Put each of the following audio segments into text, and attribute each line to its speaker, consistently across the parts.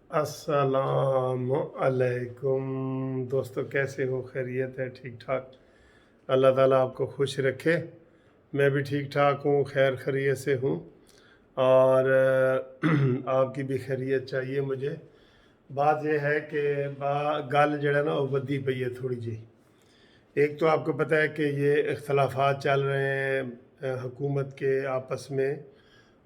Speaker 1: अस्सलाम अलैकुम दोस्तों, कैसे हो? खैरियत है? ठीक ठाक। अल्लाह ताला आपको खुश रखे। मैं भी ठीक ठाक हूँ, खैर खैरियत से हूँ। और आपकी भी खैरियत चाहिए मुझे। बात यह है कि गल जड़ा ना वो बदी पई है थोड़ी जी। एक तो आपको पता है कि ये इख्तलाफात चल रहे हैं हुकूमत के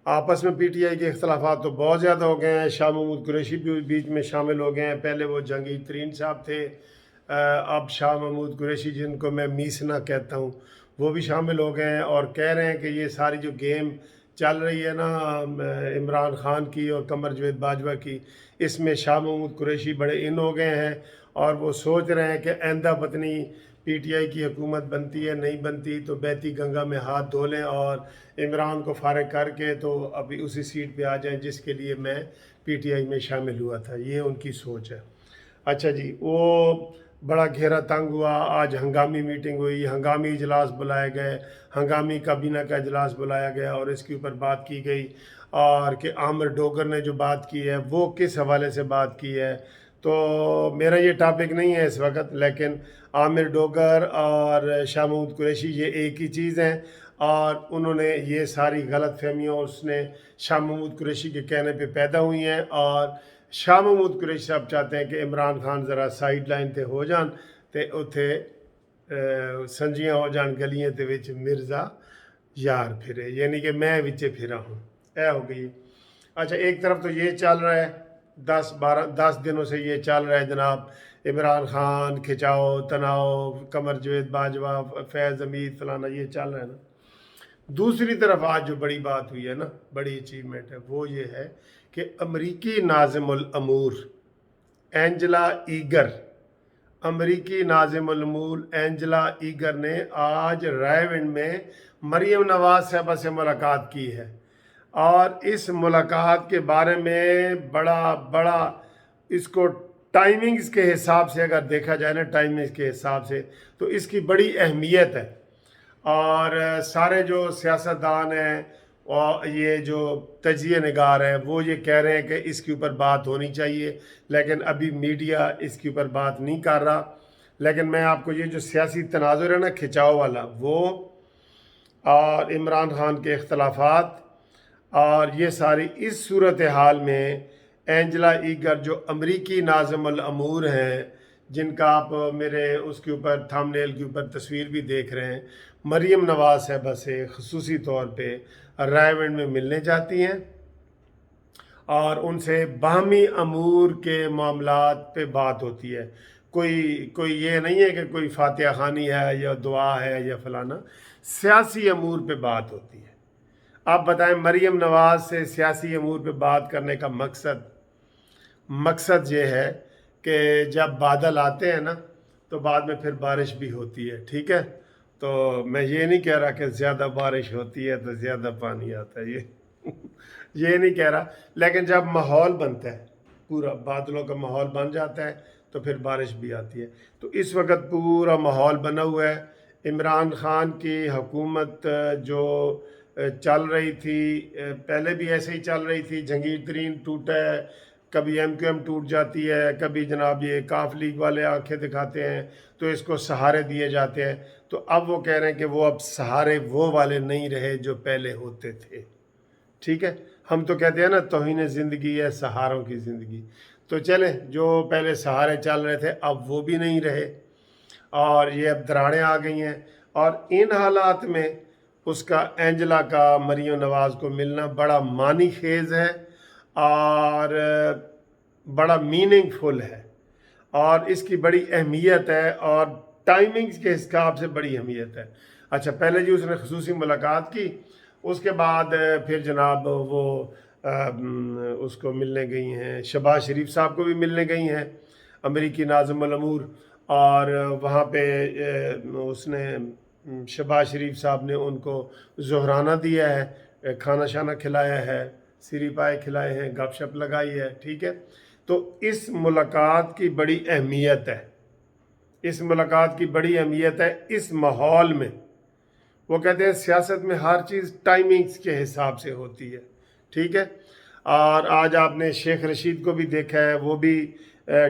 Speaker 1: आपस में पीटीआई के इख्तलाफात तो बहुत ज़्यादा हो गए हैं। शाह महमूद कुरैशी भी बीच में शामिल हो गए हैं। पहले वो जहांगीर तरीन साहब थे, अब शाह महमूद कुरैशी जिनको मैं मीसना कहता हूँ वो भी शामिल हो गए हैं और कह रहे हैं कि ये सारी जो गेम चल रही है ना इमरान खान की और कमर जवेद बाजवा की, इसमें शाह महमूद कुरैशी बड़े इन हो गए हैं और वो सोच रहे हैं कि आइंदा पत्नी पीटीआई की हुकूमत बनती है नहीं बनती तो बहती गंगा में हाथ धो लें और इमरान को फारिग करके तो अभी उसी सीट पे आ जाएं जिसके लिए मैं पीटीआई में शामिल हुआ था। ये उनकी सोच है। अच्छा जी, वो बड़ा घेरा तंग हुआ। आज हंगामी मीटिंग हुई, हंगामी इजलास बुलाए गए, हंगामी काबीना का इजलास बुलाया गया और इसके ऊपर बात की गई। और कि आमिर डोगर ने जो बात की है वो किस हवाले से बात की है, तो मेरा ये टॉपिक नहीं है इस वक्त। लेकिन आमिर डोगर और शाह महमूद कुरैशी ये एक ही चीज़ हैं और उन्होंने ये सारी गलत फहमियाँ उसने शाह महमूद कुरैशी के कहने पे पैदा हुई हैं। और शाह महमूद कुरैशी साहब चाहते हैं कि इमरान खान ज़रा साइड लाइन ते हो जान ते उत्थे संजियां हो जान गलियां ते विच मिर्ज़ा यार फिरे, यानी कि मैं विचे फिरा हूँ। ऐ हो गई। अच्छा, एक तरफ तो ये चल रहा है, 10 दिनों से ये चल रहा है जनाब, इमरान खान खिंचाओ तनाव, कमर जवेद बाजवा, फैज़ हमीद फलाना, ये चल रहा है ना। दूसरी तरफ आज जो बड़ी बात हुई है ना, बड़ी अचीवमेंट है, वो ये है कि अमरीकी नाज़िमुल अमूर एंजेला ईगर, अमरीकी नाज़िमुल अमूर एंजेला ईगर ने आज रायविंड में मरीम नवाज साहबा से मुलाकात की है। और इस मुलाकात के बारे में बड़ा बड़ा इसको टाइमिंग्स के हिसाब से अगर देखा जाए ना, टाइमिंग्स के हिसाब से तो इसकी बड़ी अहमियत है। और सारे जो सियासतदान हैं और ये जो तजिए निगार हैं वो ये कह रहे हैं कि इसके ऊपर बात होनी चाहिए, लेकिन अभी मीडिया इसके ऊपर बात नहीं कर रहा। लेकिन मैं आपको ये जो सियासी तनाजुर है ना खिंचाव वाला, वो और इमरान खान के इख्तलाफात और ये सारी इस सूरत हाल में एंजेला ईगर जो अमरीकी नाज़िमुल अमूर हैं, जिनका आप मेरे उसके ऊपर थंबनेल के ऊपर तस्वीर भी देख रहे हैं, मरीम नवाज साहबा से खसूसी तौर पे रायविंड में मिलने जाती हैं और उनसे बाहमी अमूर के मामलात पे बात होती है। कोई कोई ये नहीं है कि कोई फातिहा खानी है या दुआ है या फलाना, सियासी अमूर पे बात होती है। आप बताएं, मरीम नवाज से सियासी अमूर पे बात करने का मकसद ये है कि जब बादल आते हैं ना तो बाद में फिर बारिश भी होती है। ठीक है, तो मैं ये नहीं कह रहा कि ज़्यादा बारिश होती है तो ज़्यादा पानी आता है, ये नहीं कह रहा। लेकिन जब माहौल बनता है, पूरा बादलों का माहौल बन जाता है तो फिर बारिश भी आती है। तो इस वक्त पूरा माहौल बना हुआ है। इमरान खान की हुकूमत जो चल रही थी, पहले भी ऐसे ही चल रही थी। जहांगीर तरीन टूटा है, कभी एमक्यूएम टूट जाती है, कभी जनाब ये काफ लीग वाले आंखें दिखाते हैं तो इसको सहारे दिए जाते हैं। तो अब वो कह रहे हैं कि वो अब सहारे वो वाले नहीं रहे जो पहले होते थे। ठीक है, हम तो कहते हैं ना तौहीन ज़िंदगी है सहारों की ज़िंदगी। तो चले, जो पहले सहारे चल रहे थे अब वो भी नहीं रहे और ये अब दरारें आ गई हैं। और इन हालात में उसका एंजेला का मरीम नवाज़ को मिलना बड़ा मानी खेज़ है और बड़ा मीनिंगफुल है और इसकी बड़ी अहमियत है और टाइमिंग्स के हिसाब से बड़ी अहमियत है। अच्छा, पहले जी उसने खसूसी मुलाकात की, उसके बाद फिर जनाब वो उसको मिलने गई हैं, शहबाज शरीफ साहब को भी मिलने गई हैं, अमरीकी नाज़िमुल अमूर। और वहाँ पे उसने शहबाज शरीफ साहब ने उनको ज़ोहराना दिया है, खाना शाना खिलाया है, सिरी पाए खिलाए हैं, गपशप लगाई है। ठीक है, तो इस मुलाकात की बड़ी अहमियत है, इस मुलाकात की बड़ी अहमियत है इस माहौल में। वो कहते हैं सियासत में हर चीज़ टाइमिंग्स के हिसाब से होती है। ठीक है, اور آج آپ نے شیخ رشید کو بھی دیکھا ہے، وہ بھی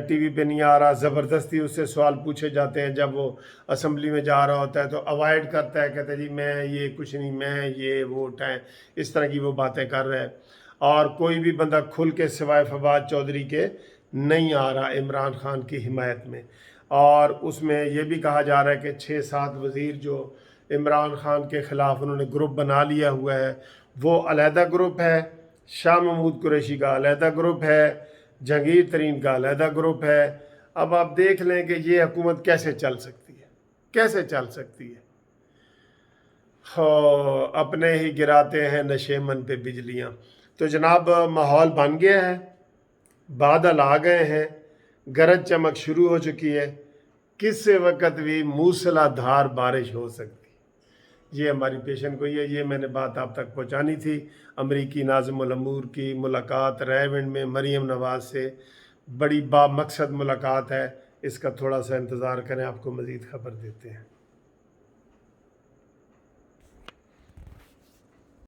Speaker 1: ٹی وی پہ نہیں آ رہا، زبردستی اس سے سوال پوچھے جاتے ہیں، جب وہ اسمبلی میں جا رہا ہوتا ہے تو اوائڈ کرتا ہے، کہتا ہے جی میں یہ کچھ نہیں، میں یہ وہ اٹھائیں، اس طرح کی وہ باتیں کر رہے ہیں۔ اور کوئی بھی بندہ کھل کے سوائے فواد چودھری کے نہیں آ رہا عمران خان کی حمایت میں۔ اور اس میں یہ بھی کہا جا رہا ہے کہ 6-7 وزیر جو عمران خان کے خلاف انہوں نے گروپ بنا لیا ہوا ہے، وہ علیحدہ گروپ ہے، شاہ محمود قریشی کا علیحدہ گروپ ہے، جہانگیر ترین کا علیحدہ گروپ ہے۔ اب آپ دیکھ لیں کہ یہ حکومت کیسے چل سکتی ہے، کیسے چل سکتی ہے۔ اپنے ہی گراتے ہیں نشیمن پہ بجلیاں۔ تو جناب ماحول بن گیا ہے، بادل آ گئے ہیں، گرج چمک شروع ہو چکی ہے، کس وقت بھی موسلا دھار بارش ہو سکتی۔ یہ ہماری پیشن گوئی ہے، یہ میں نے بات آپ تک پہنچانی تھی۔ امریکی ناظم الامور کی ملاقات ریونڈ میں مریم نواز سے بڑی با مقصد ملاقات ہے، اس کا تھوڑا سا انتظار کریں، آپ کو مزید خبر دیتے ہیں۔